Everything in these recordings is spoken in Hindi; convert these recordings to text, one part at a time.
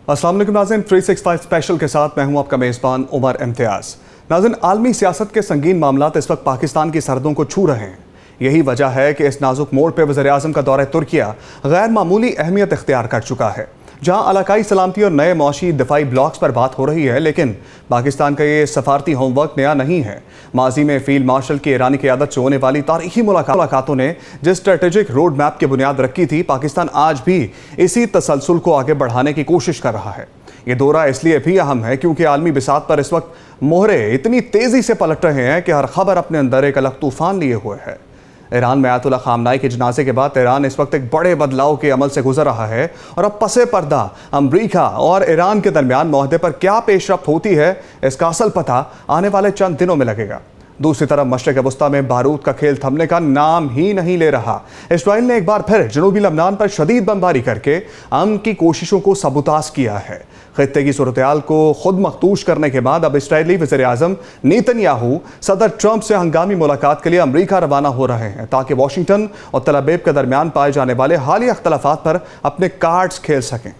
अस्सलाम वालेकुम नाज़रीन, 365 स्पेशल के साथ मैं हूं आपका मेज़बान उमर इम्तियाज़। नाज़रीन, आलमी सियासत के संगीन मामलात इस वक्त पाकिस्तान की सरहदों को छू रहे हैं। यही वजह है कि इस नाजुक मोड़ पर वज़ीर-ए-आज़म का दौरा तुर्किया गैर मामूली अहमियत इख्तियार कर चुका है। जहां इलाकाई सलामती और नए मौशी दिफाई ब्लॉक्स पर बात हो रही है, लेकिन पाकिस्तान का ये सफारती होमवर्क नया नहीं है। माजी में फील्ड मार्शल की ईरानी क़यादत से होने वाली तारीखी मुलाकातों ने जिस स्ट्रेटेजिक रोड मैप की बुनियाद रखी थी, पाकिस्तान आज भी इसी तसलसल को आगे बढ़ाने की कोशिश कर रहा है। ये दौरा इसलिए भी अहम है क्योंकि आलमी बिसात पर इस वक्त मोहरे इतनी तेज़ी से पलट रहे हैं कि हर खबर अपने अंदर एक अलग तूफान लिए हुए है। ईरान में आयतुल्लाह खामनाई के जनाजे के बाद ईरान इस वक्त एक बड़े बदलाव के अमल से गुजर रहा है और अब पसे पर्दा अमरीका और ईरान के दरमियान मुआहदे पर क्या पेशरफ्त होती है, इसका असल पता आने वाले चंद दिनों में लगेगा। दूसरी तरफ मशरिक़ वस्ता में बारूद का खेल थमने का नाम ही नहीं ले रहा। इस्राईल ने एक बार फिर जनूबी लबनान पर शदीद बमबारी करके अमन की कोशिशों को सबूताज किया है। खित्ते की सूरत-ए-हाल को खुद मखदूश करने के बाद अब इस्राईली वज़ीर-ए-आज़म नेतन्याहू सदर ट्रंप से हंगामी मुलाकात के लिए अमरीका रवाना हो रहे हैं ताकि वाशिंगटन और तल अवीव के दरमियान पाए जाने वाले हालिया अख्तलाफात पर अपने कार्ड्स खेल सकें।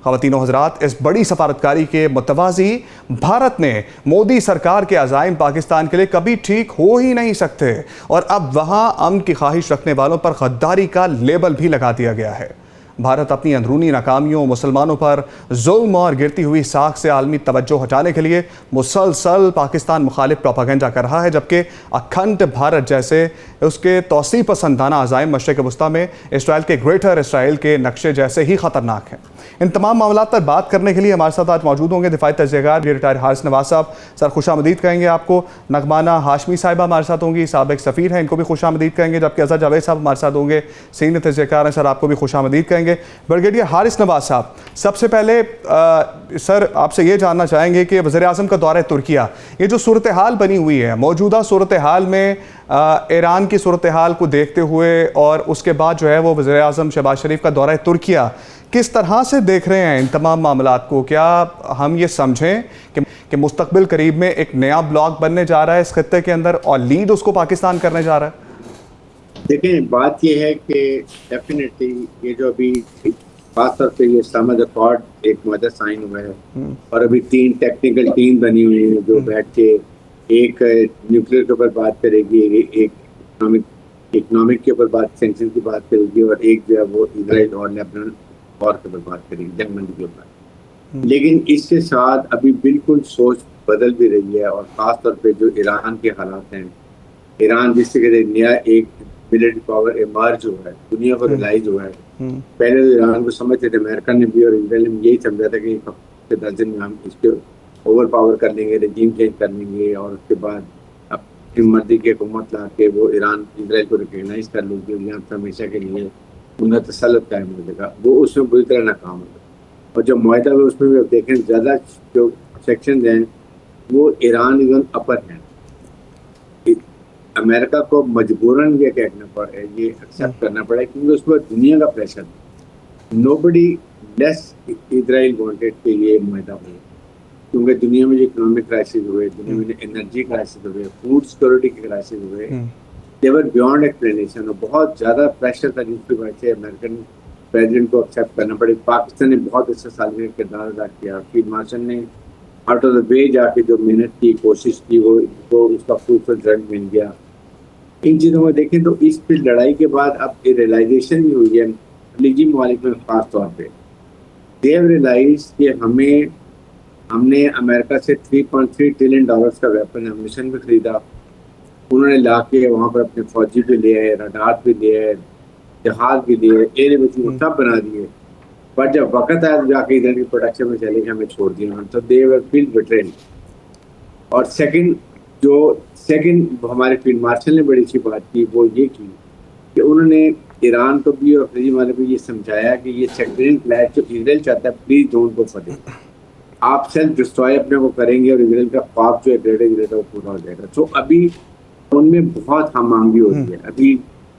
ख़वातीनो हज़रात, इस बड़ी सफारतकारी के मुतवाज़ी भारत ने मोदी सरकार के अज़ाइम पाकिस्तान के लिए कभी ठीक हो ही नहीं सकते और अब वहाँ अमन की ख्वाहिश रखने वालों पर गद्दारी का लेबल भी लगा दिया गया है। भारत अपनी अंदरूनी नाकामियों, मुसलमानों पर जुल्म और गिरती हुई साख से आलमी तवज्जो हटाने के लिए मुसलसल पाकिस्तान मुखालिफ प्रोपागेंडा कर रहा है, जबकि अखंड भारत जैसे उसके तौसी पसंदाना अज़ाइम मशरिक़ वस्ता में इसराइल के ग्रेटर इसराइल के नक्शे जैसे ही ख़तरनाक हैं। इन तमाम मामलात पर बात करने के लिए हमारे साथ आज मौजूद होंगे दिफाई तजज़ियाकार रिटायर्ड हारिस नवाज़ साहब। सर, खुशामदीद कहेंगे आपको। नगमाना हाशमी साहिबा हमारे साथ होंगी, साबिक सफ़ीर हैं, इनको भी खुशामदीद कहेंगे। जबकि अज़हर जावेद साहब हमारे साथ होंगे, सीनियर तजज़ियाकार हैं, सर आपको भी खुशामदीद कहेंगे। ब्रिगेडियर हारिस नवाज़ साहब, सबसे पहले सर आपसे ये जानना चाहेंगे कि वज़ीर-ए-आज़म का दौरा तुर्किया, ये जो सूरत हाल बनी हुई है, मौजूदा सूरत हाल में ईरान की सूरत हाल को देखते हुए और उसके बाद जो है वो वज़ीर-ए-आज़म शहबाज शरीफ का दौरा तुर्किया, किस तरह से देख रहे हैं इन तमाम मामलात को? क्या हम ये समझें कि मुस्तकबिल करीब में एक नया ब्लॉक बनने जा रहा है इस खित्ते के अंदर और लीड उसको पाकिस्तान करने जा रहा है? देखें, बात यह है कि डेफिनेटली ये जो अभी खासतौर पे ये इस्लामाबाद अकॉर्ड एक मुआहदा साइन हुआ है और अभी 3 टेक्निकल टीम बनी हुई है जो बैठ के एक न्यूक्लियर के ऊपर बात करेगी, एक इकोनॉमिक के ऊपर बात, सैंक्शन की बात करेगी और एक जो है वो इजराइल और लेबनान वॉर के ऊपर बात करेगी, जंगबंदी के ऊपर। लेकिन इसके साथ अभी बिल्कुल सोच बदल भी रही है और ख़ासतौर पे जो ईरान के हालात हैं, ईरान जिससे कहते नया एक मिलिट्री पावर इमर्ज हुआ है, दुनिया को रियलाइज हुआ है। पहले तो ईरान को समझते थे, अमेरिका ने भी और इजराइल ने यही समझा था कि 10 दिन में हम इसके ओवर पावर कर लेंगे, रजीम चेंज कर लेंगे और उसके बाद अपनी मर्जी की हुकूमत ला के वो ईरान इजराइल को रिकगनाइज कर लेंगे, यहाँ पर हमेशा के लिए उनका तसल्लुत कायम हो जाएगा। वो उसमें बुरी तरह नाकाम होगा और जब मुआहदा में उसमें भी देखें ज़्यादा जो सेक्शन हैं वो ईरान इवन अपर हैं। अमेरिका को मजबूरन ये कहना पड़ा, ये एक्सेप्ट करना पड़ा क्योंकि उस पर दुनिया का प्रेशर था। नोबडी लेस इजराइल वांटेड कि ये मुआहदा हो, क्योंकि दुनिया में जो इकोनॉमिक क्राइसिस हुए, दुनिया में एनर्जी क्राइसिस हुए, फूड सिक्योरिटी के क्राइसिस हुए, दे वर बियॉन्ड एक्सप्लेनेशन और बहुत ज़्यादा प्रेशर था जिसकी वजह से अमेरिकन प्रेसिडेंट को एक्सेप्ट करना पड़े। पाकिस्तान ने बहुत अच्छा सालगिरह किरदार अदा किया। फील्ड मार्शल ने आउट ऑफ द वे जाके जो मेहनत की, कोशिश की, वो उसका फ्रूटफुल रिजल्ट मिल गया। इन चीज़ों में देखें तो इस फिर लड़ाई के बाद अब ये रियलाइजेशन भी हुई है खलीजी ममालिक में ख़ास तौर पे। दे हैव रियलाइज कि हमने अमेरिका से $3.3 ट्रिलियन का वेपन एमिशन भी खरीदा। उन्होंने ला के वहाँ पर अपने फौजी भी ले आए, रडार भी ले आए, जहाज भी लिए, एयर बेस सब बना दिए। पर जब वक्त आया तो जाके इधर की प्रोडक्शन में चले गए, हमें छोड़ दिया। तो दे वर फील बिट्रेड। और सेकंड हमारे फील्ड मार्शल ने बड़ी अच्छी बात की, वो ये की कि उन्होंने ईरान को भी और खलीजी मालिक को ये समझाया कि ये सेक्टरियल क्लैश जो इजराइल चाहता है, please don't go for it. आप सेल्फ डिस्ट्रॉय अपने को करेंगे और इजराइल का ख्वाब जो है ग्रेटर इजराइल वो पूरा हो जाएगा। तो अभी उनमें बहुत हमआहंगी हो रही है। अभी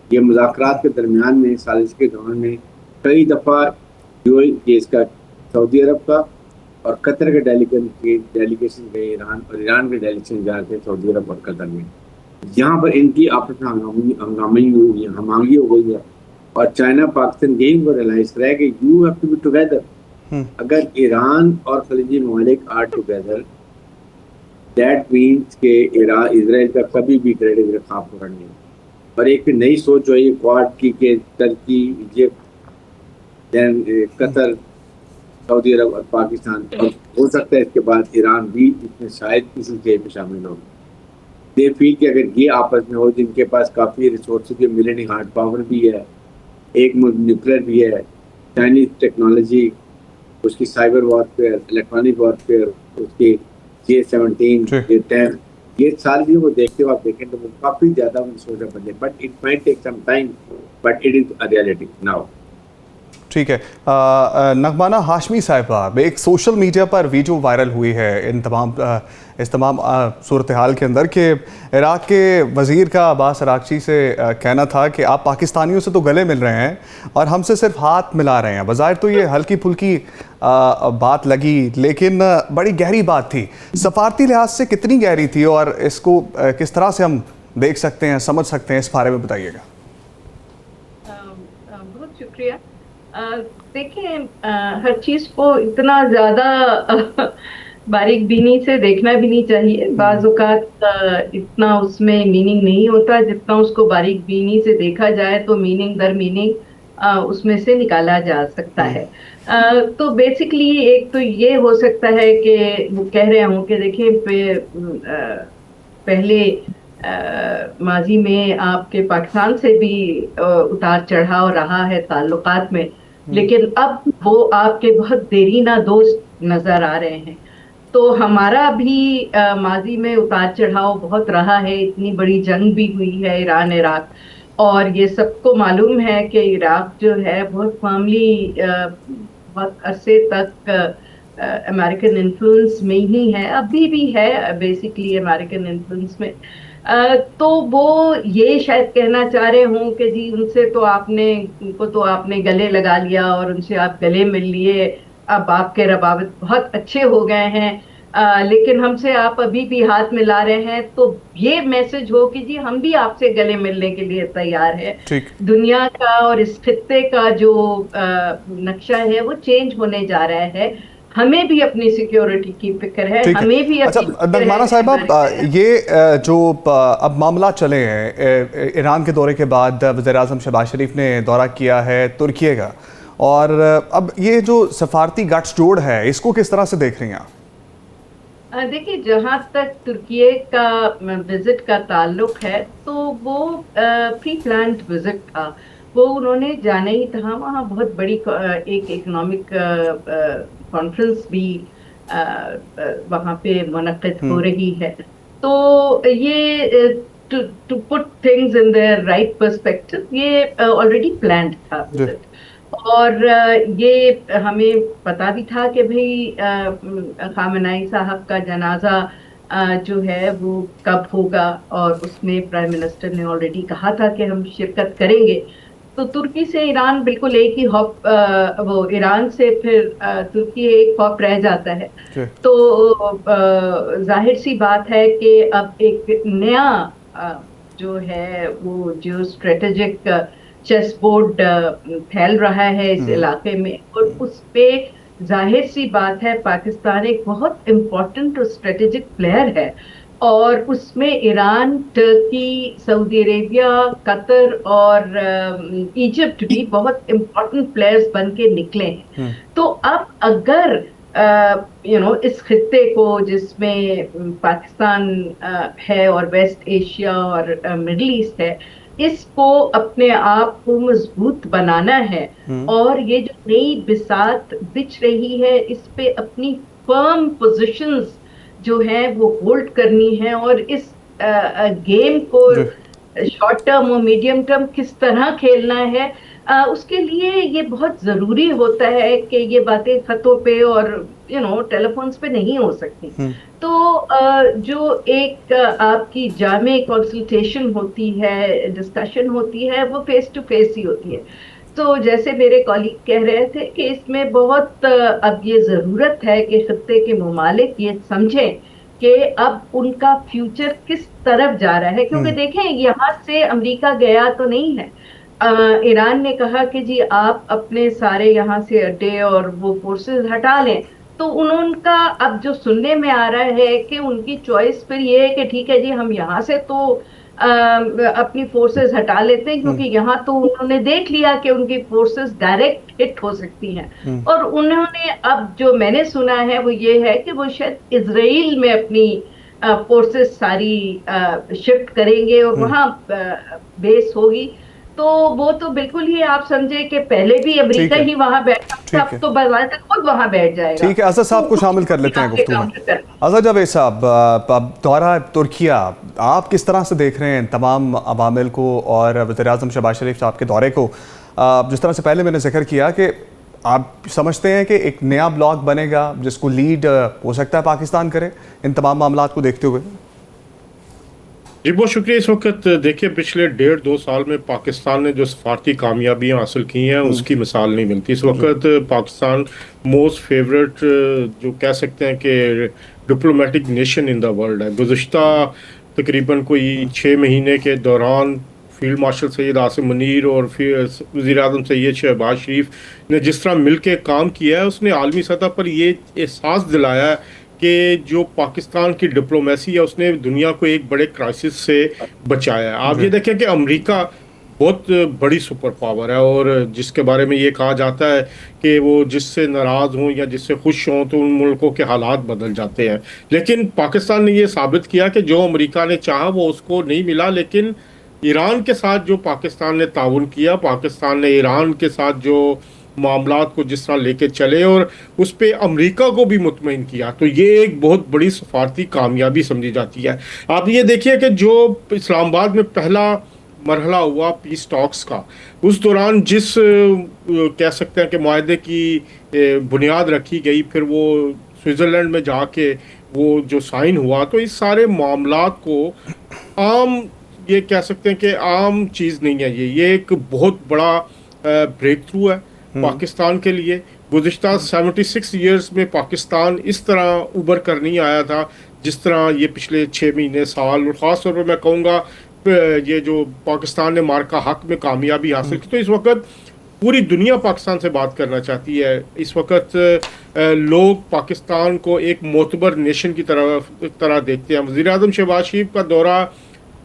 ये मुज़ाकरात के दरमियान में सालिश के दौरान में कई दफ़ा जो इसका सऊदी अरब का और कतर के डेलीगेशन गए ईरान और ईरान के डेलीगेशन जा रहे थे सऊदी अरब और कतर में। यहाँ पर इनकी आपस में हंगामी हो गई है और चाइना पाकिस्तान यही को रियलाइज कराया कि you have to be together. अगर ईरान और खलीजी ममालिक आर टुगेदर, दैट मीन्स के ईरान इजराइल का कभी भी क्रेडिट खा पूरा नहीं। और एक नई सोच जो है क्वाड की के Turkey, Egypt, then Qatar, Saudi Arabia और पाकिस्तान, और हो सकता है इसके बाद ईरान भी इसमें शायद किसी खेल में शामिल हो। दे फील कि अगर ये आपस में हो, जिनके पास काफ़ी रिसोर्सेज के मिलियन हार्ड पावर भी है, एक न्यूक्लियर भी है, चाइनीज टेक्नोलॉजी, उसकी साइबर वॉरफेयर, इलेक्ट्रॉनिक वॉरफेयर, उसकी J-17, J-10, ये सारी चीज़ों को देखते हुए आप देखें तो वो काफ़ी ज़्यादा सोचा बदले, but it might take some time, but it is a reality now. ठीक है। नगमाना हाशमी साहिबा, एक सोशल मीडिया पर वीडियो वायरल हुई है इस तमाम सूरत हाल के अंदर कि इराक़ के वज़ीर का अब्बास अरागची से कहना था कि आप पाकिस्तानियों से तो गले मिल रहे हैं और हमसे सिर्फ हाथ मिला रहे हैं। बज़ाहिर तो ये हल्की फुल्की बात लगी, लेकिन बड़ी गहरी बात थी। सफारती लिहाज से कितनी गहरी थी और इसको किस तरह से हम देख सकते हैं, समझ सकते हैं, इस बारे में बताइएगा। बहुत शुक्रिया। देखिए, हर चीज़ को इतना ज़्यादा बारीक बीनी से देखना भी नहीं चाहिए। बाज़ औक़ात इतना उसमें मीनिंग नहीं होता जितना उसको बारीक बीनी से देखा जाए तो मीनिंग दर मीनिंग उसमें से निकाला जा सकता है। तो बेसिकली एक तो ये हो सकता है कि वो कह रहे हों कि देखिए पहले माजी में आपके पाकिस्तान से भी उतार चढ़ाव रहा है ताल्लुकात में, लेकिन अब वो आपके बहुत देरीना दोस्त नजर आ रहे हैं। तो हमारा भी माजी में उतार चढ़ाव बहुत रहा है, इतनी बड़ी जंग भी हुई है ईरान इराक, और ये सबको मालूम है कि इराक जो है बहुत फर्मली बहुत अरसे तक अमेरिकन इन्फ्लुएंस में ही है, अभी भी है बेसिकली अमेरिकन इन्फ्लुएंस में। तो वो ये शायद कहना चाह रहे हों कि जी उनको तो आपने गले लगा लिया और उनसे आप गले मिल लिए, अब आपके रवाबित बहुत अच्छे हो गए हैं, लेकिन हमसे आप अभी भी हाथ मिला रहे हैं। तो ये मैसेज हो कि जी हम भी आपसे गले मिलने के लिए तैयार है। दुनिया का और इस खित्ते का जो नक्शा है वो चेंज होने जा रहा है। हमें भी अपनी सिक्योरिटी की फिक्र है, हमें भी। अच्छा नगमाना साहिबा, ये जो अब मामला चले हैं ईरान के दौरे के बाद, वज़ीर-ए-आज़म शहबाज शरीफ ने दौरा किया है तुर्की का, और अब ये जो सफारती गठजोड़ है इसको किस तरह से देख रही हैं आप? देखिए, जहाँ तक तुर्की का विजिट का ताल्लुक है तो वो प्री प्लान्ड विजिट था। वो उन्होंने जाना ही था। वहाँ बहुत बड़ी एक इकोनॉमिक कॉन्फ्रेंस भी वहाँ पे मुनक़िद हो रही है। तो ये to put things in their right perspective, ये ऑलरेडी प्लान्ड था विजिट। और ये हमें पता भी था कि भाई खामनाई साहब का जनाजा जो है वो कब होगा, और उसमें प्राइम मिनिस्टर ने ऑलरेडी कहा था कि हम शिरकत करेंगे। तो तुर्की से ईरान बिल्कुल एक ही हॉप, वो ईरान से फिर तुर्की एक हॉप रह जाता है। तो जाहिर सी बात है कि अब एक नया जो है वो जियो स्ट्रेटेजिक चेस बोर्ड फैल रहा है इस इलाके में, और उस पे जाहिर सी बात है पाकिस्तान एक बहुत इम्पोर्टेंट और स्ट्रेटेजिक प्लेयर है, और उसमें Iran, Turkey, Saudi Arabia, Qatar और इजिप्ट भी बहुत इम्पोर्टेंट प्लेयर्स बन के निकले हैं। तो अब अगर इस खित्ते को जिसमें पाकिस्तान है और वेस्ट एशिया और मिडिल ईस्ट है, इसको अपने आप को मजबूत बनाना है, और ये जो नई बिसात बिछ रही है इस पे अपनी फर्म पोजीशंस जो है वो होल्ड करनी है, और इस गेम को शॉर्ट टर्म और मीडियम टर्म किस तरह खेलना है, उसके लिए ये बहुत ज़रूरी होता है कि ये बातें खतों पे और टेलीफोन्स पे नहीं हो सकती। तो जो एक आपकी जामे कंसल्टेशन होती है, डिस्कशन होती है, वो फेस टू फेस ही होती है। तो जैसे मेरे कॉलीग कह रहे थे कि इसमें बहुत अब ये ज़रूरत है कि खित्ते के ममालिक ये समझें कि अब उनका फ्यूचर किस तरफ जा रहा है, क्योंकि देखें यहाँ से अमेरिका गया तो नहीं है, ईरान ने कहा कि जी आप अपने सारे यहाँ से अड्डे और वो फोर्सेस हटा लें, तो उनका अब जो सुनने में आ रहा है कि उनकी चॉइस फिर ये है कि ठीक है जी हम यहाँ से तो अपनी फोर्सेस हटा लेते हैं, क्योंकि यहाँ तो उन्होंने देख लिया कि उनकी फोर्सेस डायरेक्ट हिट हो सकती हैं। और उन्होंने अब जो मैंने सुना है वो ये है कि वो शायद इजराइल में अपनी फोर्सेस सारी शिफ्ट करेंगे और वहाँ बेस होगी। तो वो तो बिल्कुल ही आप समझे कि पहले भी अमेरिका ही वहां बैठा था, अब तो बाजार तक खुद वहां बैठ जाएगा। ठीक है, असद साहब को शामिल कर लेते हैं गुफ्तगू में। असद जावेद साहब, दौरा तुर्किया आप किस तरह से देख रहे हैं तमाम अवामिल को और वज़ीर-ए-आज़म शहबाज शरीफ साहब के दौरे को? जिस तरह से पहले मैंने जिक्र किया कि आप समझते हैं कि एक नया ब्लॉक बनेगा जिसको लीड हो सकता है पाकिस्तान करे इन तमाम मामलात को देखते हुए? जी बहुत शुक्रिया। इस वक्त देखिए पिछले 1.5-2 साल में पाकिस्तान ने जो सफारती कामयाबियां हासिल की हैं उसकी मिसाल नहीं मिलती। इस वक्त पाकिस्तान मोस्ट फेवरेट जो कह सकते हैं कि diplomatic nation in the world है। गुज़िश्ता तकरीबन कोई 6 महीने के दौरान फील्ड मार्शल सैयद आसिम मुनीर और फिर वज़ीर-ए-आज़म सैयद शहबाज शरीफ ने जिस तरह मिल के काम किया है उसने आलमी सतह पर ये एहसास दिलाया है कि जो पाकिस्तान की डिप्लोमेसी है उसने दुनिया को एक बड़े क्राइसिस से बचाया है। आप ये देखें कि अमेरिका बहुत बड़ी सुपर पावर है और जिसके बारे में ये कहा जाता है कि वो जिससे नाराज़ हों या जिससे खुश हों तो उन मुल्कों के हालात बदल जाते हैं। लेकिन पाकिस्तान ने ये साबित किया कि जो अमेरिका ने चाहा वो उसको नहीं मिला। लेकिन ईरान के साथ जो पाकिस्तान ने ताउन किया, पाकिस्तान ने ईरान के साथ जो मामलात को जिस तरह लेके चले और उस पर अमेरिका को भी मुतमईन किया, तो ये एक बहुत बड़ी सफारती कामयाबी समझी जाती है। आप ये देखिए कि जो इस्लामाबाद में पहला मरहला हुआ पीस टॉक्स का, उस दौरान जिस कह सकते हैं कि माहदे की बुनियाद रखी गई, फिर वो स्विट्ज़रलैंड में जाके वो जो साइन हुआ, तो इस सारे मामलात को आम ये कह सकते हैं कि आम चीज़ नहीं है। ये एक बहुत बड़ा ब्रेक थ्रू है पाकिस्तान के लिए। गुज़िश्ता 76 ईयर्स में पाकिस्तान इस तरह उभर कर नहीं आया था जिस तरह ये पिछले 6 महीने साल, और ख़ास तौर पर मैं कहूँगा ये जो पाकिस्तान ने मार्का हक में कामयाबी हासिल की, तो इस वक्त पूरी दुनिया पाकिस्तान से बात करना चाहती है। इस वक्त लोग पाकिस्तान को एक मोतबर नेशन की तरह देखते हैं। वज़ीर-ए-आज़म शहबाज शरीफ का दौरा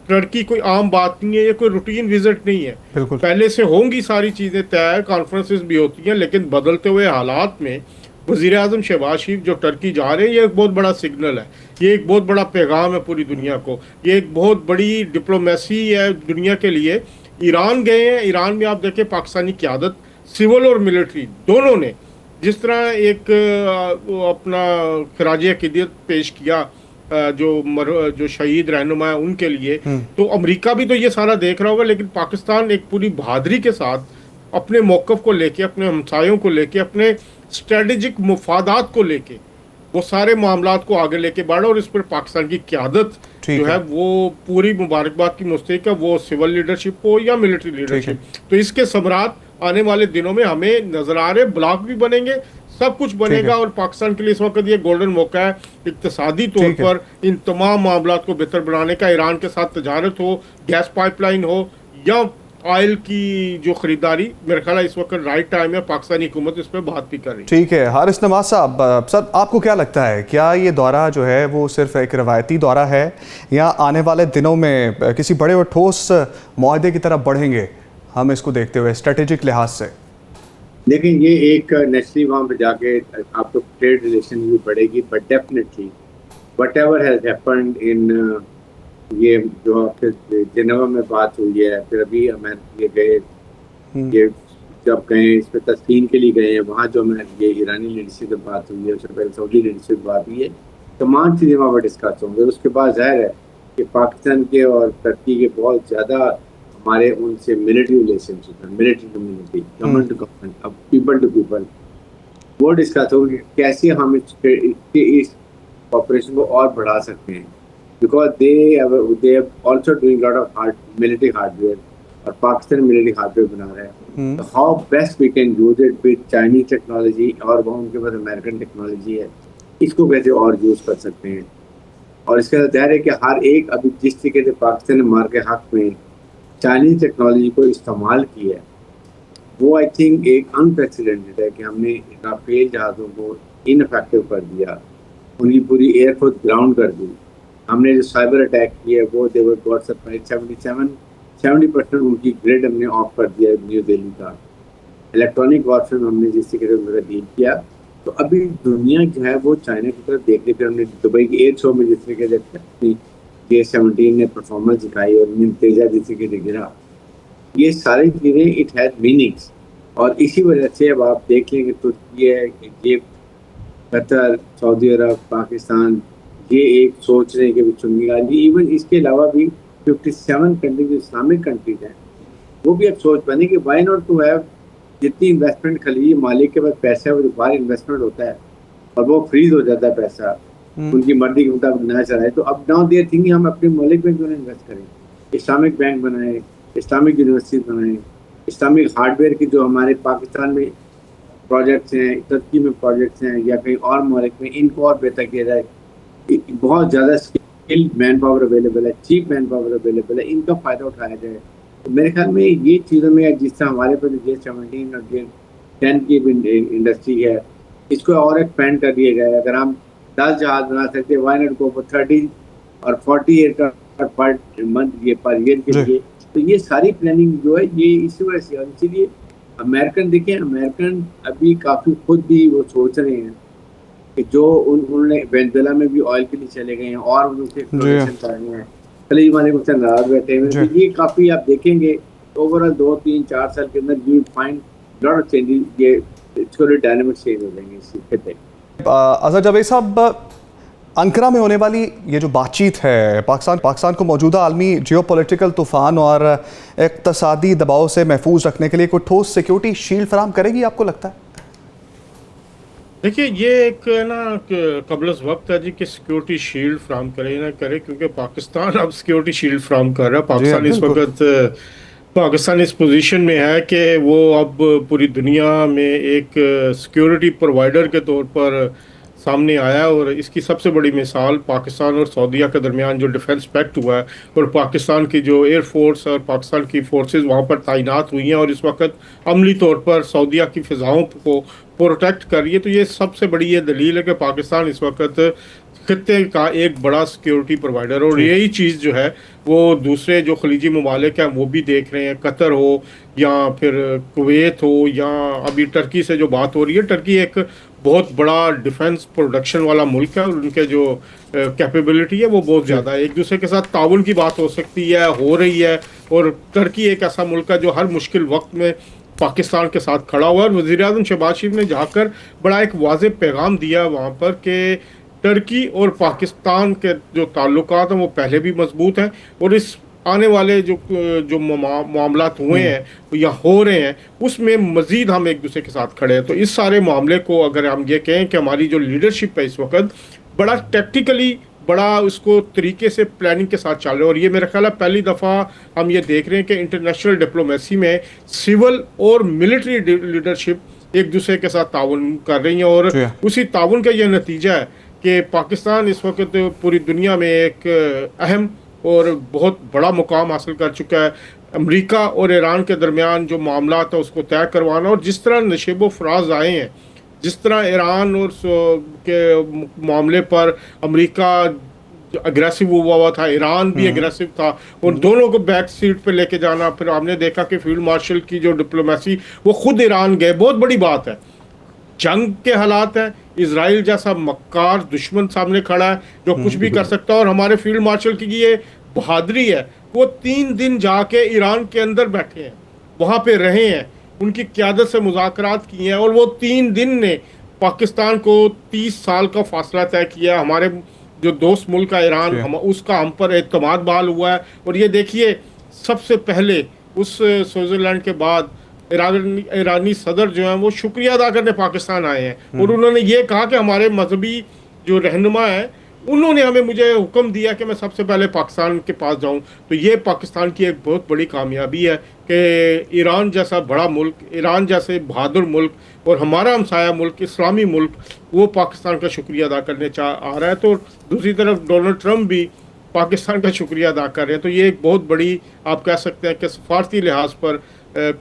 टर्की कोई आम बात नहीं है, ये कोई रूटीन विजिट नहीं है। पहले से होंगी सारी चीज़ें तय, कॉन्फ्रेंसेस भी होती हैं, लेकिन बदलते हुए हालात में वज़ीर-ए-आज़म शहबाज शरीफ जो टर्की जा रहे हैं, ये एक बहुत बड़ा सिग्नल है, ये एक बहुत बड़ा पैगाम है पूरी दुनिया को, ये एक बहुत बड़ी डिप्लोमेसी है दुनिया के लिए। ईरान गए हैं, ईरान में आप देखें पाकिस्तानी क़यादत सिविल और मिलिट्री दोनों ने जिस तरह एक अपना खराज अक़ीदत पेश किया जो शहीद रहनुमा है उनके लिए, तो अमेरिका भी तो ये सारा देख रहा होगा। लेकिन पाकिस्तान एक पूरी बहादुरी के साथ अपने मौक़िफ़ को लेके, अपने हमसायों को लेके, अपने स्ट्रेटेजिक मुफादात को लेके वो सारे मामलात को आगे लेके बढ़ा, और इस पर पाकिस्तान की क़यादत जो है वो पूरी मुबारकबाद की मुस्तहिक़ है, वो सिविल लीडरशिप हो या मिलिट्री लीडरशिप। तो इसके समरात आने वाले दिनों में हमें नजर आ रहे, ब्लॉक भी बनेंगे, सब कुछ बनेगा, और पाकिस्तान के लिए इस वक्त ये गोल्डन मौका है इक्तिसादी तौर पर इन तमाम मामलात को बेहतर बनाने का। ईरान के साथ तजारत हो, गैस पाइपलाइन हो या ऑयल की जो खरीदारी, मेरा ख्याल है इस वक्त राइट टाइम है, पाकिस्तानी हुकूमत इस पर बात भी कर रही है। ठीक है, हारिस नवाज साहब, सर आपको क्या लगता है, क्या ये दौरा जो है वो सिर्फ एक रवायती दौरा है या आने वाले दिनों में किसी बड़े और ठोस मुआहदे की तरफ बढ़ेंगे हम इसको देखते हुए स्ट्रेटेजिक लिहाज से? लेकिन ये एक नेचुरली वहाँ पे जाके आपको ट्रेड रिलेशन भी बढ़ेगी, but definitely what ever has happened in ये जो आपके जिनेवा में बात हुई है, फिर अभी अमेरिका गए, ये जब गए इस पर तस्कीन के लिए गए हैं, वहाँ जो ये ईरानी लीडरशिप से बात हुई है, उससे पहले सऊदी लीडरशिप से बात हुई है, तमाम चीज़ें वहाँ पर डिस्कस होंगे। उसके बाद जाहिर है कि पाकिस्तान के और टर्की के बहुत ज़्यादा हमारे उनसे मिलिट्री रिलेशनशिप है, military community, government to government, अब पीपल टू पीपल, वो डिस्कस होगी कैसे हम इस ऑपरेशन को और बढ़ा सकते हैं, because they also doing lot of military hardware, और पाकिस्तान मिलिट्री हार्डवेयर बना रहे हैं। तो how best we can use it with Chinese technology, और वो उनके पास अमेरिकन टेक्नोलॉजी है, इसको कैसे और यूज कर सकते हैं। और इसके साथ जाहिर है कि हर एक अभी जिस तरीके से पाकिस्तान ने मार के हक में चाइनीज टेक्नोलॉजी को इस्तेमाल किया है, वो आई थिंक एक अनप्रेसिडेंटेड है कि हमने राफेल जहाज़ों को इनफेक्टिव कर दिया, उनकी पूरी एयरफोर्स ग्राउंड कर दी। हमने जो साइबर अटैक किया वो देवर गॉट सरप्राइज 70% उनकी ग्रिड हमने ऑफ कर दिया न्यू दिल्ली का। इलेक्ट्रॉनिक वॉरफेयर में हमने जिस तरीके से डील किया, तो अभी दुनिया जो है वो चाइना की तरफ देख रही थी। हमने दुबई की एयर शो में जिस तरीके से अपनी J-17 ने परफॉर्मेंस दिखाई और तेजा जिस तरीके से गिरा, ये सारी चीज़ें इट हैज मीनिंग्स। और इसी वजह से अब आप देख लेंगे तो ये कतर, सऊदी अरब, पाकिस्तान, ये एक सोच रहे हैं कि भी चुनने वाली। इवन इसके अलावा भी 57 कंट्री जो इस्लामिक कंट्रीज हैं वो भी अब सोच बनी कि वाई नॉट टू हैव, जितनी इन्वेस्टमेंट खलीजी मालिक के पास पैसा है वो बाहर इन्वेस्टमेंट होता है और वो फ्रीज हो जाता है पैसा, उनकी मर्जी के मुताबिक ना चलाए। तो अब नाउ देयर थिंकिंग हम अपने मुल्क में क्यों ना इन्वेस्ट करें, इस्लामिक बैंक बनाए, इस्लामिक यूनिवर्सिटी बनाए, इस्लामिक हार्डवेयर की जो हमारे पाकिस्तान में प्रोजेक्ट्स हैं, तुर्की में प्रोजेक्ट्स हैं या कहीं और मुल्क में, इनको और बेहतर किया जाए। बहुत ज़्यादा स्किल्ड मैन पावर अवेलेबल है, चीप मैन पावर अवेलेबल है, इनका फ़ायदा उठाया जाए। तो मेरे ख्याल में ये चीज़ों में जिस तरह हमारे पास J-17 और J-10 की इंडस्ट्री है, इसको और एक्सपेंड कर दिया जाए। अगर हम 10 जहाज बना सकते हैं, वाई नॉट गो फॉर 30 और 40 एयरक्राफ्ट पर मंथ ये पर ईयर के लिए। तो ये सारी प्लानिंग जो है ये इसी वजह से, इसीलिए अमेरिकन देखें, अमेरिकन अभी काफ़ी खुद भी वो सोच रहे हैं कि जो उन्होंने वेनेजुएला में भी ऑयल के लिए चले गए हैं और उनसे एक्सप्लोरेशन कर रहे हैं, खलीज वाले कुछ नाराज बैठे हुए हैं। तो ये काफ़ी आप देखेंगे ओवरऑल 2, 3, 4 साल के अंदर you find lot of changes, ये थोड़े डायनामिक चेंज हो जाएंगे इस खत्ते। अजहर जावेद साहब, अंकारा में होने वाली ये जो बातचीत है पाकिस्तान को मौजूदा आलमी जियोपॉलिटिकल तूफान और इक्तसादी दबाव से महफूज रखने के लिए कोई ठोस सिक्योरिटी शील्ड फराहम करेगी, आपको लगता है? देखिए, ये एक ना कबल वक्त है जी कि सिक्योरिटी शील्ड फ्राहम करे ना करे, क्योंकि पाकिस्तान अब सिक्योरिटी शील्ड फ्राहम कर रहा है। पाकिस्तान इस पोजीशन में है कि वो अब पूरी दुनिया में एक सिक्योरिटी प्रोवाइडर के तौर पर सामने आया। और इसकी सबसे बड़ी मिसाल पाकिस्तान और सऊदीया के दरमियान जो डिफेंस पैक्ट हुआ है और पाकिस्तान की जो एयरफोर्स और पाकिस्तान की फोर्सेस वहाँ पर तैनात हुई हैं और इस वक्त अमली तौर पर सऊदीया की फ़िज़ाओं को प्रोटेक्ट कर रही है। तो ये सबसे बड़ी ये दलील है कि पाकिस्तान इस वक्त खित्ते का एक बड़ा सिक्योरिटी प्रोवाइडर। और यही चीज़ जो है वो दूसरे जो खलीजी ममालिक हैं वो भी देख रहे हैं, कतर हो या फिर कुवैत हो या अभी टर्की से जो बात हो रही है। टर्की एक बहुत बड़ा डिफेंस प्रोडक्शन वाला मुल्क है और उनके जो कैपेबिलिटी है वो बहुत ज़्यादा है। एक दूसरे के साथ ताउन की बात हो सकती है, हो रही है। और टर्की एक ऐसा मुल्क है जो हर मुश्किल वक्त में पाकिस्तान के साथ खड़ा हुआ है। और वज़ीर-ए-आज़म शहबाज शरीफ ने जाकर बड़ा एक वाज़ेह पैगाम दिया वहाँ पर कि टर्की और पाकिस्तान के जो ताल्लुकात हैं वो पहले भी मजबूत हैं और इस आने वाले जो मामलात हुए हैं या हो रहे हैं उसमें मज़ीद हम एक दूसरे के साथ खड़े हैं। तो इस सारे मामले को अगर हम ये कहें कि हमारी जो लीडरशिप है इस वक्त बड़ा टैक्टिकली बड़ा उसको तरीके से प्लानिंग के साथ चल रहे हैं। और ये मेरा ख्याल है पहली दफ़ा हम ये देख रहे हैं कि इंटरनेशनल डिप्लोमेसी में सिविल और मिलिट्री लीडरशिप एक दूसरे के साथ ताउन कर रही हैं। और उसी ताउन का यह नतीजा है कि पाकिस्तान इस वक्त पूरी दुनिया में एक अहम और बहुत बड़ा मुकाम हासिल कर चुका है। अमेरिका और ईरान के दरमियान जो मामला था उसको तय करवाना, और जिस तरह नशेबो फराज आए हैं, जिस तरह ईरान और के मामले पर अमेरिका अग्रेसिव हुआ था, ईरान भी अग्रेसिव था, और दोनों को बैक सीट पे लेके जाना। फिर हमने देखा कि फील्ड मार्शल की जो डिप्लोमेसी वो खुद ईरान गए, बहुत बड़ी बात है। जंग के हालात हैं, इजराइल जैसा मक्कार दुश्मन सामने खड़ा है जो कुछ भी कर सकता है। और हमारे फील्ड मार्शल की ये बहादुरी है, वो 3 दिन जाके ईरान के अंदर बैठे हैं, वहाँ पे रहे हैं, उनकी क़यादत से मुज़ाकरात किए हैं। और वो 3 दिन ने पाकिस्तान को 30 साल का फासला तय किया। हमारे जो दोस्त मुल्क है ईरान, हम उसका हम पर एतमाद बहाल हुआ है। और ये देखिए, सबसे पहले उस स्विट्ज़रलैंड के बाद ईरानी सदर जो हैं वो शुक्रिया अदा करने पाकिस्तान आए हैं। और उन्होंने ये कहा कि हमारे मजहबी जो रहनुमा है उन्होंने मुझे हुक्म दिया कि मैं सबसे पहले पाकिस्तान के पास जाऊं। तो ये पाकिस्तान की एक बहुत बड़ी कामयाबी है कि ईरान जैसा बड़ा मुल्क, ईरान जैसे बहादुर मुल्क और हमारा हमसाया मुल्क, इस्लामी मुल्क, वो पाकिस्तान का शुक्रिया अदा करने आ रहा है। तो दूसरी तरफ डोनाल्ड ट्रंप भी पाकिस्तान का शुक्रिया अदा कर रहे हैं। तो ये एक बहुत बड़ी, आप कह सकते हैं कि सफारती लिहाज पर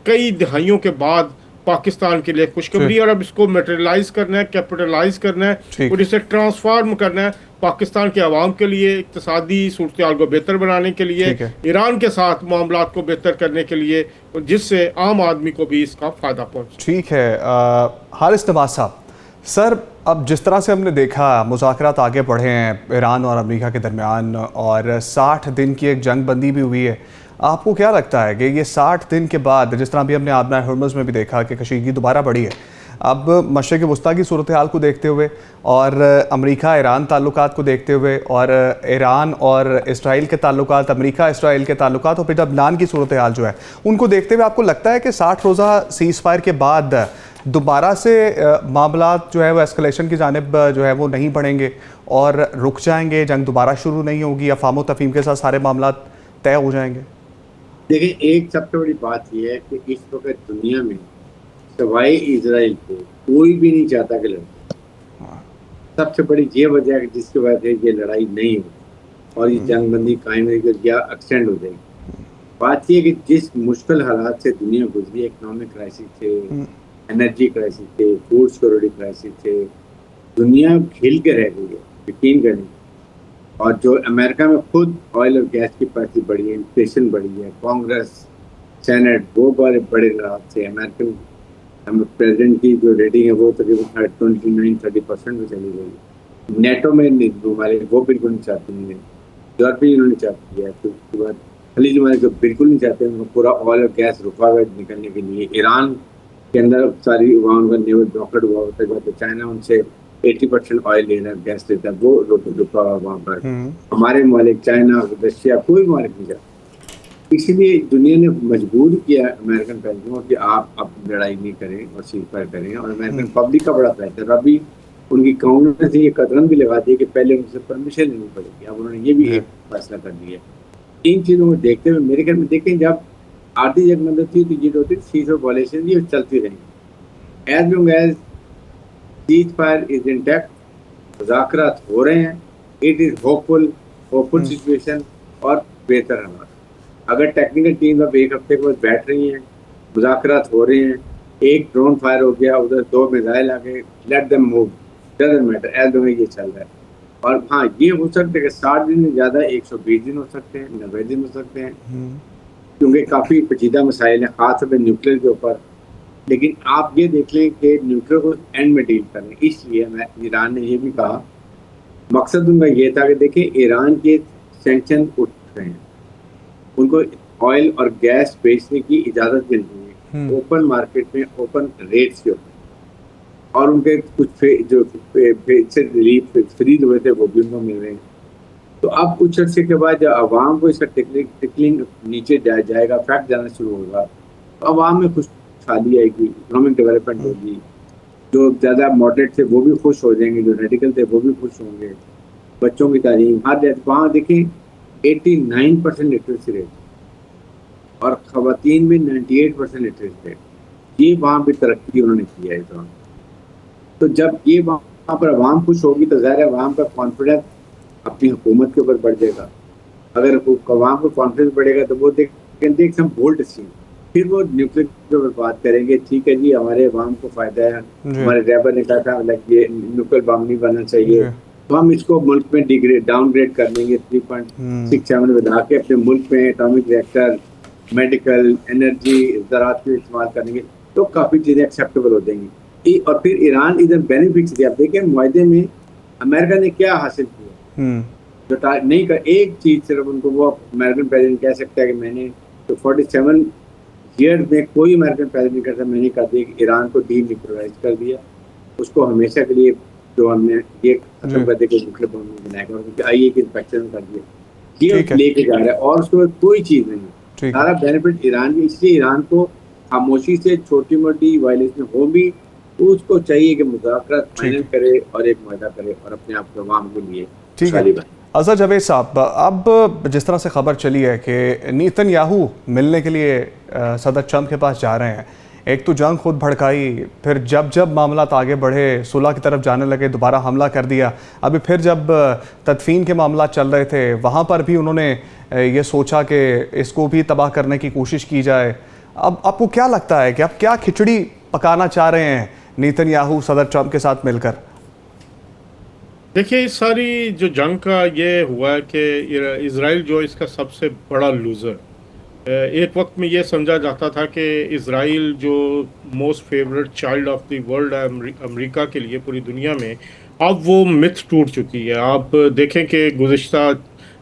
कई दहाइयों के बाद पाकिस्तान के लिए खुशखबरी, और अब इसको मटेरियलाइज करना है, कैपिटलाइज करना है और इसे ट्रांसफॉर्म करना है पाकिस्तान के अवाम के लिए, इक्तिसादी सूरत को बेहतर बनाने के लिए, ईरान के साथ मामलात को बेहतर करने के लिए, जिससे आम आदमी को भी इसका फ़ायदा पहुँचे। ठीक है हारिस नवाज साहब, सर अब जिस तरह से हमने देखा मुज़ाकरात आगे बढ़े हैं ईरान और अमेरिका के दरमियान और 60 दिन की एक जंग बंदी भी हुई है, आपको क्या लगता है कि ये 60 दिन के बाद, जिस तरह अभी हमने आबना हर्मुज़ में भी देखा कि कशीदगी दोबारा बढ़ी है, अब मशरिक़ वस्ता की सूरत हाल को देखते हुए और अमेरिका ईरान ताल्लुकात को देखते हुए और ईरान और इसराइल के ताल्लुकात, अमेरिका इसराइल के ताल्लुकात और फिर लबनान की सूरत हाल जो है उनको देखते हुए आपको लगता है कि 60 रोज़ा सीज़ फायर के बाद दोबारा से मामलात जो है वो एस्कलेशन की जानिब जो है वो नहीं बढ़ेंगे और रुक जाएंगे, जंग दोबारा शुरू नहीं होगी, अफ़ाम तफ़हीम के साथ सारे मामलात तय हो जाएंगे? देखिए, एक सबसे बड़ी बात यह है कि इस वक्त दुनिया में सवाए इजराइल को कोई भी नहीं चाहता कि लड़े। सबसे बड़ी ये वजह है जिसकी वजह से ये लड़ाई नहीं होगी और ये जंगबंदी कायम रहेगी या एक्सटेंड हो जाएगी। बात यह कि जिस मुश्किल हालात से दुनिया गुजरी, इकोनॉमिक क्राइसिस थे, एनर्जी क्राइसिस थे, फूड सिक्योरिटी क्राइसिस थे, दुनिया हिल के रह गई है, यकीन करें। और जो अमेरिका में खुद ऑयल और गैस की प्राइस बढ़ी है, इन्फ्लेशन बढ़ी है, कांग्रेस सेनेट वो बड़े नाराज थे। अमेरिकन प्रेसिडेंट की जो रेटिंग है वो तकरीबन 29-30% में चली गई। नेटो में ममालिक वो बिल्कुल नहीं चाहती हैं, यूरोपीय यूनियन चाहती है, तो उसके बाद खलीज ममालिक जो बिल्कुल नहीं चाहते उनको पूरा ऑयल और गैस रुका हुआ निकलने के लिए। ईरान के अंदर सारी वहाँ का नेवल ब्लॉकेट हुआ होता है, तो चाइना उनसे 80% ऑयल लेना है, गैस लेता है, वो रुका हुआ वहाँ पर। हमारे ममालिक चाइना, रशिया, कोई ममालिक नहीं चाहता। इसीलिए दुनिया ने मजबूर किया अमेरिकन प्रेसिडेंट को कि आप अब लड़ाई नहीं करें और सीज फायर करें। और अमेरिकन पब्लिक का बड़ा प्रेशर, अभी उनकी कांग्रेस ने ये कदम भी लगा दिया कि पहले उनसे परमिशन लेनी पड़ेगी। अब उन्होंने ये भी एक फैसला कर दिया। इन चीज़ों को देखते हुए मेरे ख्याल में देखें, जब आधी जंग थी तो ये होती सीज ऑफ वायलेशन ये चलती रहेंगी। As long as cease fire is intact, मुज़ाकरात हो रहे हैं, इट इज़ होपफुल सिचुएशन और बेहतर हालात। अगर टेक्निकल टीम अब एक हफ्ते के बाद बैठ रही हैं, मुज़ाकरात हो रहे हैं, एक ड्रोन फायर हो गया, उधर 2 मिसाइल आ गए, let them move, doesn't matter, as long as ये चल रहा है। और हाँ, ये हो सकता है कि 60 दिन में ज़्यादा 120 दिन हो सकते हैं, 90 दिन हो सकते हैं, क्योंकि काफ़ी पेचीदा मसाइल हैं, खासतौर पर न्यूक्लियर के ऊपर। लेकिन आप ये देख लें कि न्यूक्लियर को एंड में डील करें। इसलिए ईरान ने ये भी कहा, मकसद उनका ये था कि देखिए ईरान के सैंक्शन उठ रहे हैं, उनको ऑयल और गैस बेचने की इजाज़त मिल रही है ओपन मार्केट में, ओपन रेट्स के ऊपर, और उनके कुछ जो से रिलीफ फ्री हुए थे वो भी उनको मिल रहे हैं। तो अब कुछ अर्से के बाद जब आवाम को इसका टिकलिंग नीचे जाएगा, फैक्ट जाना शुरू होगा, तो आवाम में खुशहाली आएगी, इकोनॉमिक डेवलपमेंट होगी। जो ज़्यादा मॉडरेट थे वो भी खुश हो जाएंगे, जो रेडिकल थे वो भी खुश होंगे। बच्चों की तालीम हर वहाँ देखें 89% लिटरेसी रेट और ख़वातीन में 98% लिटरेसी रेट, ये वहाँ भी तरक्की उन्होंने की है इस दौरान। तो जब ये वहाँ पर आवाम खुश होगी तो ज़ाहिर है आवाम का कॉन्फिडेंस अपनी हुकूमत के ऊपर बढ़ जाएगा। अगर आवाम को कॉन्फिडेंस बढ़ेगा तो वो देख सम बोल्ड सी, फिर वो न्यूक्लियर के ऊपर बात करेंगे, ठीक है जी हमारे आवाम को फ़ायदा है, हमारे रैबर ने कहा था ये न्यूक्लियर बम नहीं बनना चाहिए, तो हम इसको मुल्क में डाउनग्रेड कर लेंगे, 3.67 में बढ़ा के अपने मुल्क में एटॉमिक रिएक्टर, मेडिकल, एनर्जी, ज़राअत में इस्तेमाल करेंगे, तो काफ़ी चीज़ें एक्सेप्टेबल हो जाएंगी। और फिर ईरान इधर बेनिफिट्स दिया। आप देखें मुआहदे में अमेरिका ने क्या हासिल किया, जो नहीं कर, एक चीज़ सिर्फ उनको वो अमेरिकन प्रेसिडेंट कह सकता है कि मैंने तो 47 ईयर्स में कोई अमेरिकन प्रेसिडेंट नहीं करता, मैंने कर दिया कि ईरान को डीन्यूक्लियराइज कर दिया, उसको हमेशा के लिए जो हमने ये खत्म कर दिया कि न्यूक्लियर बम नहीं बनाएगा, क्योंकि आईए के इंस्पेक्शन कर दिया, ये लेके जा रहा है और उसके बाद कोई चीज़ नहीं, सारा बेनिफिट ईरान की। इसलिए ईरान को खामोशी से छोटी मोटी वायलेशन हो भी तो उसको चाहिए कि मुज़ाकरात फाइनल करे और एक मुआहदा करे और अपने आप को अवाम के लिए खुशहाली बनाए। अज़हर जावेद साहब, अब जिस तरह से खबर चली है कि नेतन्याहू मिलने के लिए सदर ट्रंप के पास जा रहे हैं, एक तो जंग खुद भड़काई, फिर जब जब मामला आगे बढ़े सुलह की तरफ जाने लगे दोबारा हमला कर दिया। अभी फिर जब तदफीन के मामला चल रहे थे वहाँ पर भी उन्होंने ये सोचा कि इसको भी तबाह करने की कोशिश की जाए। अब आपको क्या लगता है कि अब क्या खिचड़ी पकाना चाह रहे हैं नेतन्याहू सदर ट्रंप के साथ मिलकर? देखिए, इस सारी जो जंग का ये हुआ है कि इज़राइल जो इसका सबसे बड़ा लूज़र। एक वक्त में ये समझा जाता था कि इज़राइल जो most favourite child of the world है अमेरिका के लिए पूरी दुनिया में, अब वो मिथ टूट चुकी है। आप देखें कि गुज़िश्ता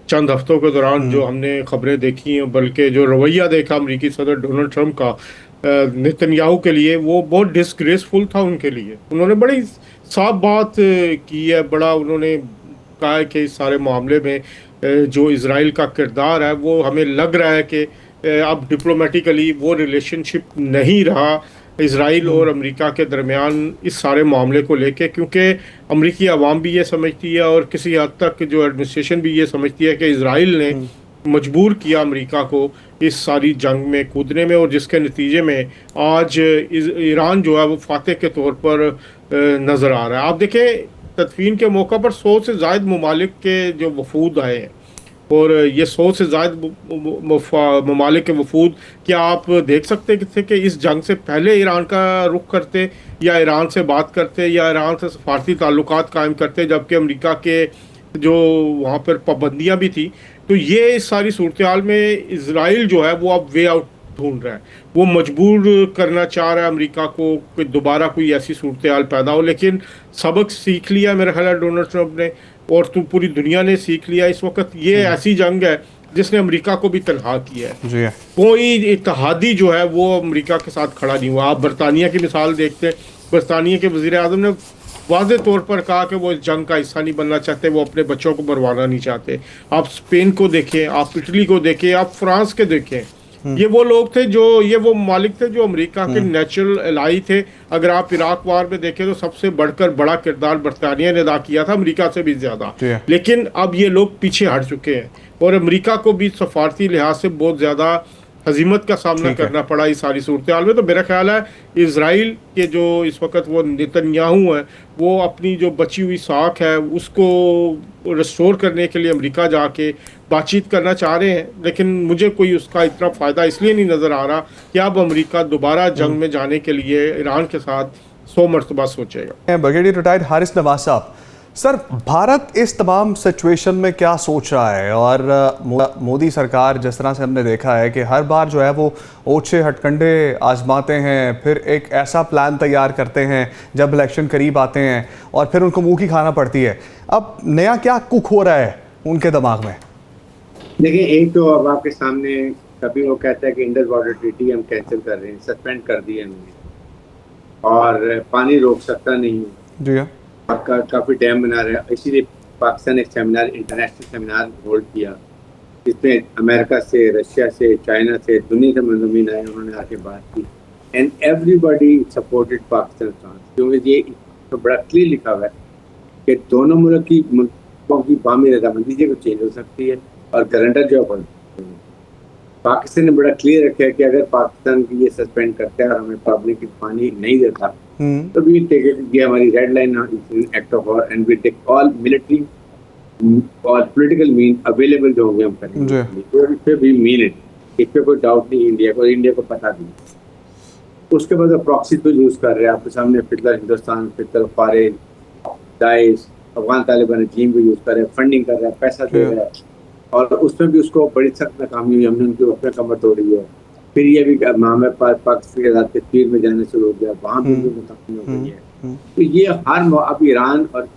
चंद हफ्तों के दौरान जो हमने खबरें देखी हैं, बल्कि जो रवैया देखा अमेरिकी सदर डोनाल्ड ट्रंप का नेतन्याहू के लिए, वो बहुत डिसग्रेसफुल था उनके लिए। उन्होंने बड़ी साफ बात की है, बड़ा उन्होंने कहा है कि इस सारे मामले में जो इज़राइल का किरदार है वो हमें लग रहा है कि अब डिप्लोमेटिकली वो रिलेशनशिप नहीं रहा इज़राइल और अमेरिका के दरमियान इस सारे मामले को लेके, क्योंकि अमेरिकी आवाम भी ये समझती है और किसी हद तक जो एडमिनिस्ट्रेशन भी ये समझती है कि इज़राइल ने मजबूर किया अमेरिका को इस सारी जंग में कूदने में, और जिसके नतीजे में आज ईरान जो है वो फातह के तौर पर नज़र आ रहा है। आप देखें, तदफीन के मौका पर 100 से ज़ायद ममालिक के जो वफूद आए हैं, और ये 100 से ज़ायद ममालिक के वफूद, क्या आप देख सकते थे कि इस जंग से पहले ईरान का रुख करते या ईरान से बात करते या ईरान से सफारती ताल्लुकात कायम करते, जबकि अमेरिका के जो वहाँ पर पाबंदियाँ भी थी। तो ये इस सारी सूरत हाल में इज़राइल जो है वो अब वे आउट ढूंढ रहा है, वो मजबूर करना चाह रहा है अमेरिका को कि दोबारा कोई ऐसी सूरत हाल पैदा हो। लेकिन सबक सीख लिया मेरा ख्याल है डोनाल्ड ट्रंप ने, और तो पूरी दुनिया ने सीख लिया। इस वक्त ये ऐसी जंग है जिसने अमेरिका को भी तनहा किया है। कोई इत्तेहादी जो है वो अमेरिका के साथ खड़ा नहीं हुआ। आप बरतानिया की मिसाल देखते हैं, बरतानिया के वज़ीर आज़म ने वाज़े तौर पर कहा कि वो इस जंग का हिस्सा नहीं बनना चाहते, वो अपने बच्चों को मरवाना नहीं चाहते। आप स्पेन को देखें, आप इटली को देखें, आप फ्रांस के देखें, ये वो लोग थे जो ये वो मालिक थे जो अमेरिका के नेचुरल एलाई थे। अगर आप इराक वार में देखें तो सबसे बढ़कर बड़ा किरदार बरतानिया ने अदा किया था, अमेरिका से भी ज्यादा। लेकिन अब ये लोग पीछे हट चुके हैं और अमेरिका को भी सफारती लिहाज से बहुत ज्यादा हजीमत का सामना करना पड़ा इस सारी सूरत हाल में। तो मेरा ख्याल है इज़राइल के जो इस वक्त वो नेतन्याहू है, वो अपनी जो बची हुई साख है उसको रिस्टोर करने के लिए अमेरिका जाके बातचीत करना चाह रहे हैं। लेकिन मुझे कोई उसका इतना फ़ायदा इसलिए नहीं नज़र आ रहा कि अब अमेरिका दोबारा जंग में जाने के लिए ईरान के साथ 100 मरतबा सोचेगा। ब्रिगेडियर रिटायर्ड हारिस नवाज साहब, सर भारत इस तमाम सिचुएशन में क्या सोच रहा है? और मोदी सरकार जिस तरह से हमने देखा है कि हर बार जो है वो ओछे हटकंडे आजमाते हैं, फिर एक ऐसा प्लान तैयार करते हैं जब इलेक्शन करीब आते हैं और फिर उनको मुंह की खाना पड़ती है। अब नया क्या कुक हो रहा है उनके दिमाग में? देखिए, एक तो अब आपके सामने कभी वो कहता है कि इंडस वाटर ट्रीटी हम कैंसिल कर रहे हैं, सस्पेंड कर दिया हमने, और पानी रोक सकता नहीं जी हाँ, काफ़ी डैम बना रहे हैं। इसीलिए पाकिस्तान एक सेमिनार, इंटरनेशनल सेमिनार होल्ड किया, जिसमें अमेरिका से, रशिया से, चाइना से, दुनिया के मंजूमीन आए, उन्होंने आके बात की and everybody supported Pakistan France, क्योंकि ये तो बड़ा क्लियर लिखा हुआ है कि दोनों मुल्कों की बामी रजामंदी को चेंज हो सकती है और गारंटर जो है पाकिस्तान ने बड़ा क्लियर रखा है कि अगर पाकिस्तान की ये सस्पेंड करता है और हमें पब्लिक पानी नहीं देता तो वी टेक इट, ये हमारी red line act of war and we take all military और पॉलिटिकल मीन अवेलेबल जो होंगे हम करेंगे। इस पे भी मीन इट, इस पे कोई डाउट नहीं इंडिया को, इंडिया को पता नहीं। उसके बाद प्रॉक्सी तो यूज कर रहे हैं आपके सामने, फितलर हिंदुस्तान, फितलर फारेज, दाइश, अफगान तालिबान रजीम को यूज कर रहे हैं, फंडिंग कर रहे हैं, पैसा दे रहे हैं, और उसमें भी उसको बड़ी सख्त नाकामी हुई, हमने उनकी उसमें कमर तोड़ी है। फिर ये भी मामला पाकिस्तान के साथ तस्वीर में जाने शुरू हो गया, वहाँ भी नाकामी हो गई है। तो ये हर अब ईरान और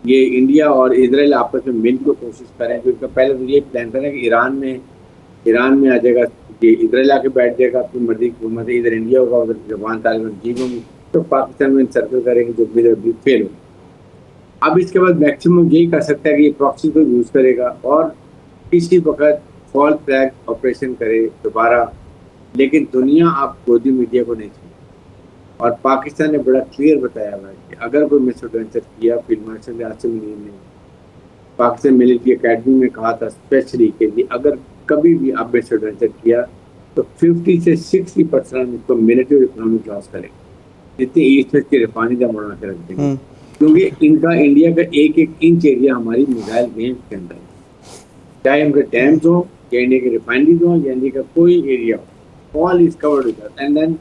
ये इंडिया और इजराइल आपस में मिलकर कोशिश करें, क्योंकि पहले तो ये प्लान था कि ईरान में आ जाएगा, ये इजराइल आके बैठ जाएगा अपनी मर्जी की हुकूमत, इधर इंडिया होगा, उधर अफगान तालिबान जीत होंगी, तो पाकिस्तान में सर्कल करेंगे जो भी फेल हो। अब इसके बाद मैक्सिमम यही कर सकता है कि ये प्रॉक्सी को यूज़ करेगा और किसी वक्त फॉल फ्लैग ऑपरेशन करे दोबारा, लेकिन दुनिया आप गोदी मीडिया को नहीं सुनी। और पाकिस्तान ने बड़ा क्लियर बताया हुआ है कि अगर कोई मिसएडवेंचर किया, फील्ड मार्शल आसिम मुनीर ने पाकिस्तान मिलिट्री एकेडमी में कहा था स्पेशली के लिए, अगर कभी भी आप मिसएडवेंचर किया तो 50 से 60% इसको मिलिट्री इकोनॉमिक लॉस करेंगे, जितनी ईस्ट वेस्ट की रिफाइनरी बना के रख देंगे, क्योंकि इनका इंडिया का एक एक इंच एरिया हमारी मिसाइल रेंज के अंदर है, चाहे उनके डैम्स हो या इंडिया की रिफाइनरीज हो या इंडिया का कोई एरिया हो, all is covered with us and then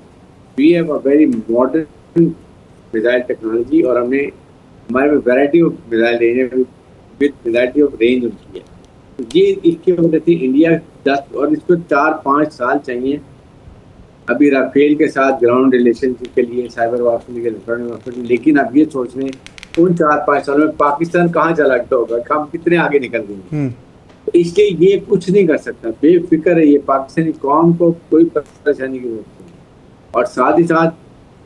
we have a very modern missile technology और हमने हमारे में वैरायटी ऑफ मिसाइल रेंज है विद वैरायटी ऑफ रेंज उनकी है। तो ये इसकी वजह से इंडिया 10 और इसको 4-5 साल चाहिए अभी राफेल के साथ ग्राउंड रिलेशनशिप के लिए, साइबर वारफेयर के लिए, लेकिन अब ये सोच रहे हैं उन 4-5 सालों में पाकिस्तान कहाँ चला गया होगा, हम कितने आगे निकल गए। तो इसलिए ये कुछ नहीं कर सकता, बेफिक्र है ये पाकिस्तानी कौम को, कोई परेशानी की जरूरत नहीं। और साथ ही साथ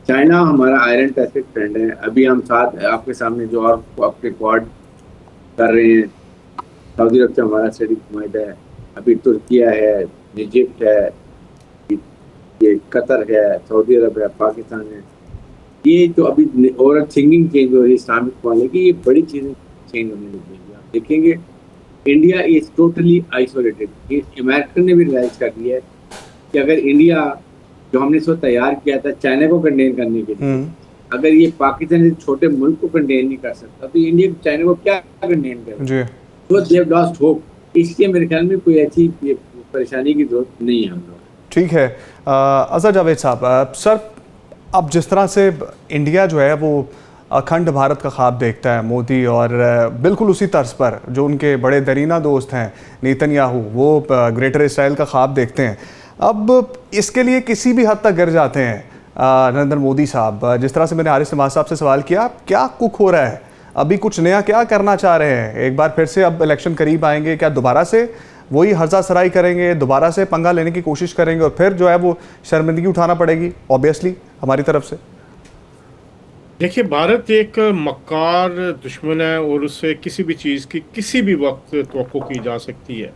चाइना हमारा आयरन टेस्टेड फ्रेंड है, अभी हम साथ आपके सामने जो और आपके क्वाड कर रहे हैं, सऊदी अरब से हमारा स्ट्रेटेजिक माहिदा है, अभी तुर्किया है, इजिप्ट है, ये कतर है, सऊदी अरब है, पाकिस्तान है, ये जो अभी और थिंकिंग चेंज हो रही है इस्लामिक वाले की, ये बड़ी चीज़ें चेंज होने लगी हैं। आप देखेंगे India is totally isolated. American ने भी रियलाइज कर दिया है कि अगर इंडिया जो हमने इसको तैयार किया था चाइना को कंटेन करने के लिए, अगर ये पाकिस्तान जैसे छोटे मुल्क को कंटेन नहीं कर सकता तो इंडिया चाइना को क्या कंटेन करेगा। तो दे हैव लॉस्ट होप, इसलिए मेरे ख्याल में कोई ऐसी परेशानी की जरूरत नहीं है हम लोग। ठीक है अजहर जावेद साहब, सर अब जिस तरह से इंडिया जो है वो अखंड भारत का ख्वाब देखता है मोदी, और बिल्कुल उसी तर्ज पर जो उनके बड़े दरीना दोस्त हैं नेतन्याहू, वो ग्रेटर इसराइल का ख्वाब देखते हैं। अब इसके लिए किसी भी हद तक गिर जाते हैं नरेंद्र मोदी साहब। जिस तरह से मैंने हारिस नवाज साहब से सवाल किया, क्या कुक हो रहा है, अभी कुछ नया क्या करना चाह रहे हैं? एक बार फिर से अब इलेक्शन करीब आएंगे, क्या दोबारा से वही हर्जा सराई करेंगे, दोबारा से पंगा लेने की कोशिश करेंगे और फिर जो है वो शर्मिंदगी उठाना पड़ेगी ऑब्वियसली हमारी तरफ से? देखिए, भारत एक मक्कार दुश्मन है और उससे किसी भी चीज़ की किसी भी वक्त तवक्को की जा सकती है,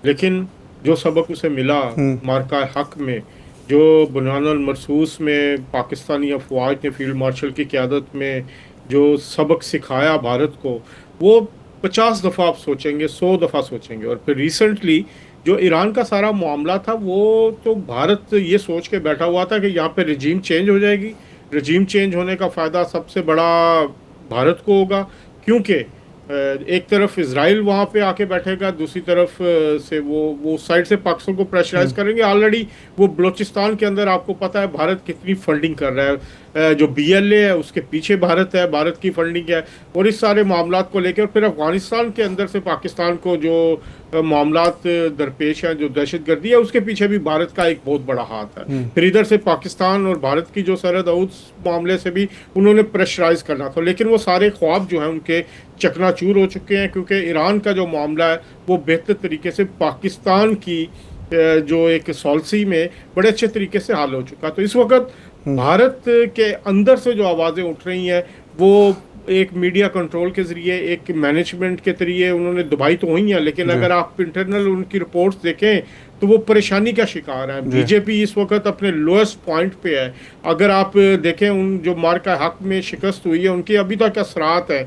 लेकिन जो सबक उसे मिला मार्का हक में, जो बुनियानुल मरसूस में पाकिस्तानी अफवाज ने फील्ड मार्शल की क़यादत में जो सबक सिखाया भारत को, वो 50 दफ़ा आप सोचेंगे, 100 दफ़ा सोचेंगे। और फिर रिसेंटली जो ईरान का सारा मामला था, वो तो भारत ये सोच के बैठा हुआ था कि यहाँ पे रजीम चेंज हो जाएगी, रजीम चेंज होने का फ़ायदा सबसे बड़ा भारत को होगा, क्योंकि एक तरफ इजराइल वहाँ पे आके बैठेगा, दूसरी तरफ से वो साइड से पाकिस्तान को प्रेशराइज करेंगे। ऑलरेडी वो बलूचिस्तान के अंदर आपको पता है भारत कितनी फंडिंग कर रहा है, जो BLA है उसके पीछे भारत है, भारत की फंडिंग है। और इस सारे मामलात को लेकर फिर अफगानिस्तान के अंदर से पाकिस्तान को जो मामलात दरपेश हैं, जो दहशतगर्दी है, उसके पीछे भी भारत का एक बहुत बड़ा हाथ है। फिर इधर से पाकिस्तान और भारत की जो सरहद है उस मामले से भी उन्होंने प्रेशराइज करना था, लेकिन वो सारे ख्वाब जो हैं उनके चकनाचूर हो चुके हैं, क्योंकि ईरान का जो मामला है वो बेहतर तरीके से पाकिस्तान की जो एक सॉल्सी में बड़े अच्छे तरीके से हल हो चुका। तो इस वक्त भारत के अंदर से जो आवाज़ें उठ रही हैं वो एक मीडिया कंट्रोल के ज़रिए, एक मैनेजमेंट के ज़रिए उन्होंने दबाई तो हुई हैं, लेकिन अगर आप इंटरनल उनकी रिपोर्ट्स देखें तो वो परेशानी का शिकार है। बीजेपी इस वक्त अपने लोएस्ट पॉइंट पे है। अगर आप देखें उन जो मार्का हक में शिकस्त हुई है उनके अभी तक असरात है।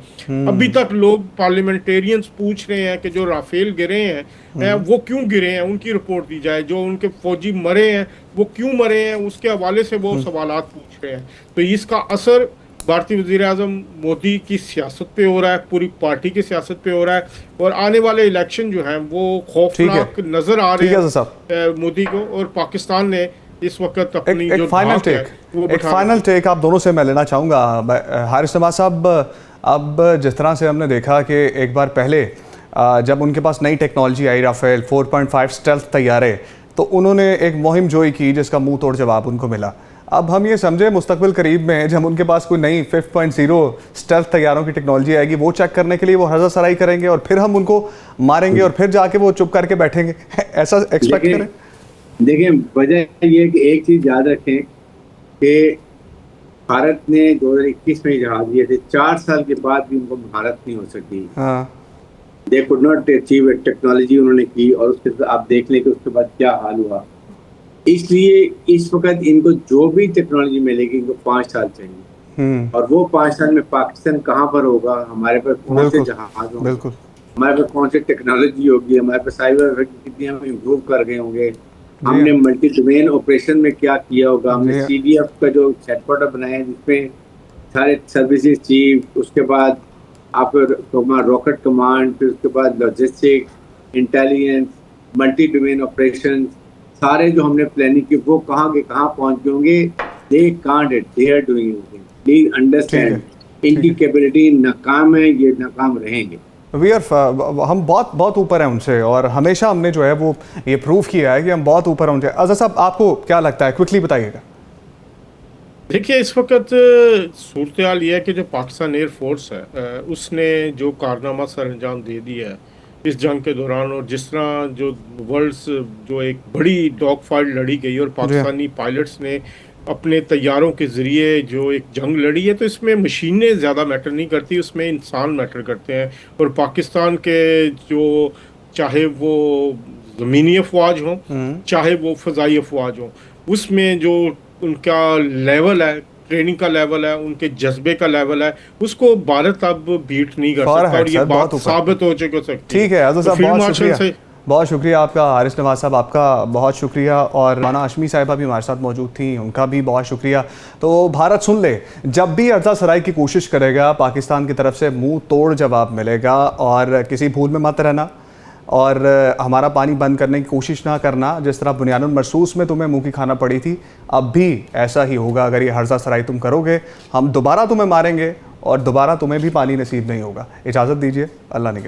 अभी तक लोग पार्लियामेंटेरियंस पूछ रहे हैं कि जो राफेल गिरे हैं वो क्यों गिरे हैं, उनकी रिपोर्ट दी जाए। जो उनके फौजी मरे हैं वो क्यों मरे हैं, उसके हवाले से वो सवालात पूछ रहे हैं। तो इसका असर भारतीय वज़ीर-ए-आज़म मोदी की सियासत पे हो रहा है, पूरी पार्टी की सियासत पे हो रहा है, और आने वाले इलेक्शन जो हैं वो खौफनाक नजर आ रहे हैं मोदी को। और पाकिस्तान ने इस वक्त अपनी एक फाइनल टेक आप दोनों से मैं लेना चाहूँगा। हारिस नवाज साहब, अब जिस तरह से हमने देखा कि एक बार पहले जब उनके पास नई टेक्नोलॉजी आई, राफेल 4.5 स्टेल्थ तैयारे, तो उन्होंने एक मुहिम जोई की जिसका मुंह तोड़ जवाब उनको मिला। अब हम ये समझे मुस्तकबिल करीब में जब उनके पास कोई नई 5.0 स्टेल्थ तैयारों की टेक्नोलॉजी आएगी, वो चेक करने के लिए वो हर्जा सराई करेंगे और फिर हम उनको मारेंगे और फिर जाके वो चुप करके बैठेंगे, ऐसा एक्सपेक्ट करें? देखिए, वजह ये है कि एक चीज़ याद रखें कि भारत ने 2021 में जहाज दिए थे, 4 साल के बाद भी उनको भारत नहीं हो सकी। They could not achieve technology उन्होंने की, और उसके आप देख लें कि उसके बाद क्या हाल हुआ। इसलिए इस वक्त इनको जो भी टेक्नोलॉजी मिलेगी इनको 5 साल चाहिए, और वो 5 साल में पाकिस्तान कहाँ पर होगा, हमारे पास कौन से जहाज होंगे, हमारे पास कौन सी टेक्नोलॉजी होगी, हमारे पास साइबर कितनी हम इम्प्रूव कर गए होंगे, हमने मल्टी डोमेन ऑपरेशन में क्या किया होगा, हमने जी। CDF का जो हेडक्वार्टर बनाया है जिसमें सारे सर्विसेज चीफ, उसके बाद आपका रॉकेट कमांड, फिर उसके बाद logistics, intelligence, multi domain operation, सारे जो हमने प्लानिंग की वो कहाँ के कहाँ पहुंच गए होंगे। They can't it, they are doing it, please understand इनकी कैपेबिलिटी नाकाम है, ये नाकाम रहेंगे। हम बहुत बहुत ऊपर हैं उनसे, और हमेशा हमने जो है वो ये प्रूव किया है कि हम बहुत ऊपर हैं उनसे। अज़हर साहब, आपको क्या लगता है, क्विकली बताइएगा। देखिए, इस वक्त सूरत हाल ये है कि जो पाकिस्तान एयरफोर्स है उसने जो कारनामा सर अंजाम दे दिया है इस जंग के दौरान, और जिस तरह जो वर्ल्ड्स जो एक बड़ी डॉग फाइट लड़ी गई और जी पाकिस्तानी पायलट्स ने अपने तैयारों के ज़रिए जो एक जंग लड़ी है, तो इसमें मशीनें ज़्यादा मैटर नहीं करती, उसमें इंसान मैटर करते हैं। और पाकिस्तान के जो चाहे वो ज़मीनी अफवाज हों चाहे वो फ़ज़ाई अफवाज हों, उसमें जो उनका लेवल है, ट्रेनिंग का लेवल है, उनके जज्बे का लेवल है, उसको भारत अब बीट नहीं कर सकता, और ये बात साबित हो सकती है। ठीक है अज़हर तो साहब, फील्ड बहुत मार्शल शुक्रिया, बहुत शुक्रिया आपका। हारिस नवाज साहब, आपका बहुत शुक्रिया, और राना हाशमी साहिबा भी हमारे साथ मौजूद थी, उनका भी बहुत शुक्रिया। तो भारत सुन ले, जब भी अर्जा सराई की कोशिश करेगा पाकिस्तान की तरफ से मुंह तोड़ जवाब मिलेगा, और किसी भूल में मत रहना, और हमारा पानी बंद करने की कोशिश ना करना। जिस तरह बुनियानुल मरसूस में तुम्हें मुंह की खाना पड़ी थी, अब भी ऐसा ही होगा। अगर ये हर्जा सराई तुम करोगे, हम दोबारा तुम्हें मारेंगे और दोबारा तुम्हें भी पानी नसीब नहीं होगा। इजाज़त दीजिए, अल्लाह ने के बाद।